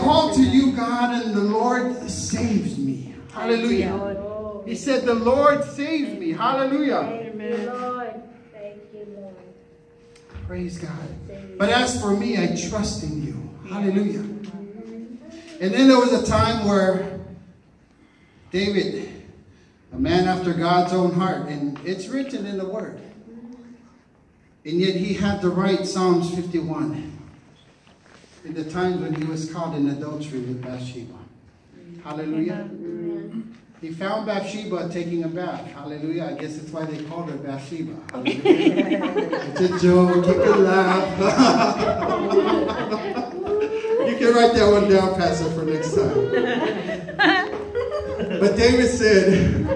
called to you, God, and the Lord saves me. Hallelujah. He said, the Lord saves me. Hallelujah. Thank you, Lord. Thank you, Lord. Praise God. But as for me, I trust in you. Hallelujah. And then there was a time where David, a man after God's own heart, and it's written in the Word. And yet he had to write Psalms 51 in the times when he was caught in adultery with Bathsheba. Hallelujah. He found Bathsheba taking a bath. Hallelujah. I guess that's why they called her Bathsheba. Hallelujah. It's a joke. You can laugh. You can write that one down, Pastor, for next time. But David said,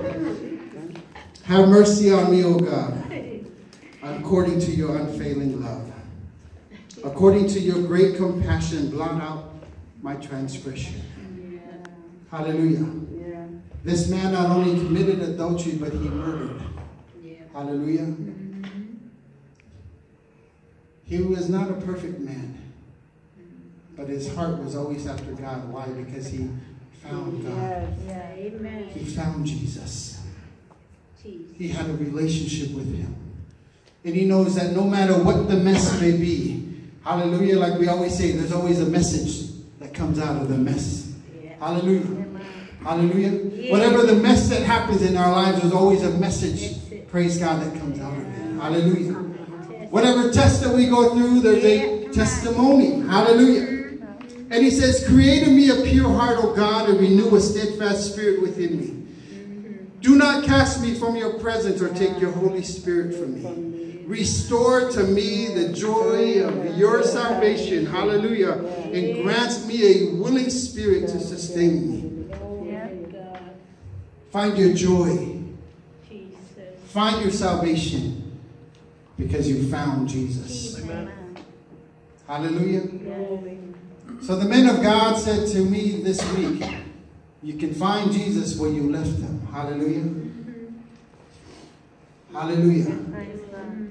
have mercy on me, O God, according to your unfailing love. According to your great compassion, blot out my transgression. Hallelujah. This man not only committed adultery, but he murdered. Hallelujah. He was not a perfect man, but his heart was always after God. Why? Because he found God. He found Jesus. He had a relationship with him. And he knows that no matter what the mess may be, hallelujah, like we always say, there's always a message that comes out of the mess. Hallelujah. Hallelujah. Whatever the mess that happens in our lives, there's always a message, praise God, that comes out of it. Hallelujah. Whatever test that we go through, there's a testimony. Hallelujah. And he says, create in me a pure heart, O God, and renew a steadfast spirit within me. Do not cast me from your presence or take your Holy Spirit from me. Restore to me the joy of your salvation. Hallelujah. And grant me a willing spirit to sustain me. Find your joy. Find your salvation because you found Jesus. Hallelujah. So the men of God said to me this week, you can find Jesus where you left him. Hallelujah. Hallelujah.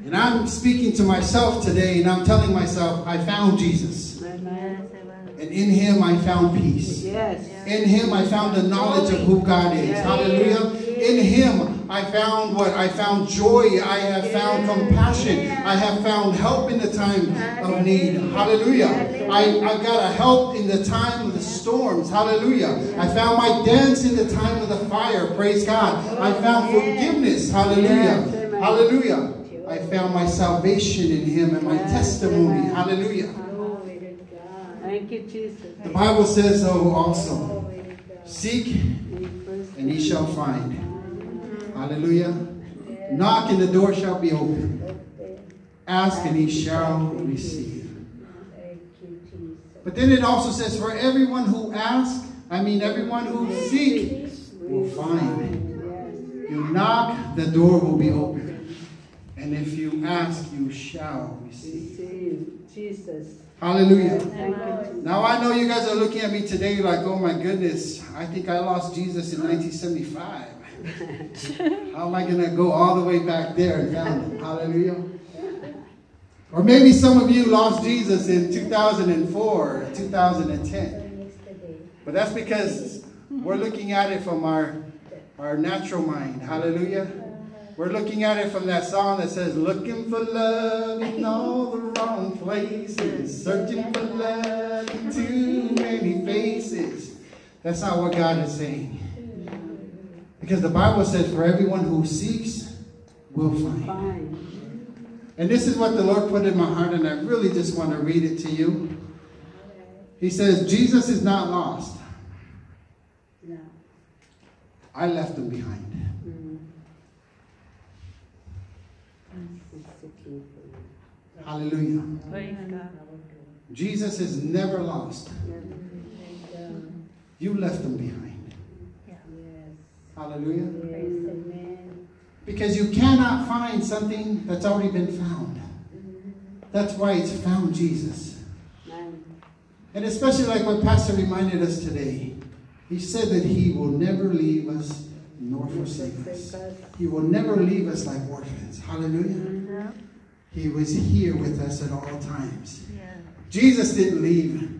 And I'm speaking to myself today and I'm telling myself, I found Jesus. And in him I found peace. In him I found the knowledge of who God is. Hallelujah. In him I found what? I found joy. I have found compassion. I have found help in the time of need. Hallelujah. I've got a help in the time of the storms. Hallelujah. I found my dance in the time of the fire. Praise God. I found forgiveness. Hallelujah. Hallelujah. I found my salvation in him and my testimony. Hallelujah. Thank you, Jesus. The Bible says, oh, also, seek and ye shall find. Hallelujah. Knock and the door shall be open. Ask and ye shall receive. But then it also says, for everyone who asks, everyone who seeks will find. You knock, the door will be open. And if you ask, you shall receive. Jesus. Hallelujah. Now I know you guys are looking at me today like, oh my goodness, I think I lost Jesus in 1975. How am I going to go all the way back there and found him? Hallelujah. Or maybe some of you lost Jesus in 2004 or 2010. But that's because we're looking at it from our natural mind. Hallelujah. We're looking at it from that song that says, looking for love in all the wrong places, searching for love in too many faces. That's not what God is saying. Because the Bible says, for everyone who seeks will find. And this is what the Lord put in my heart, and I really just want to read it to you. He says, Jesus is not lost. I left him behind. Hallelujah. Jesus is never lost. You left him behind. Hallelujah. Because you cannot find something that's already been found. That's why it's found Jesus. And especially like what Pastor reminded us today. He said that he will never leave us nor forsake us. He will never leave us like orphans. Hallelujah. He was here with us at all times. Jesus didn't leave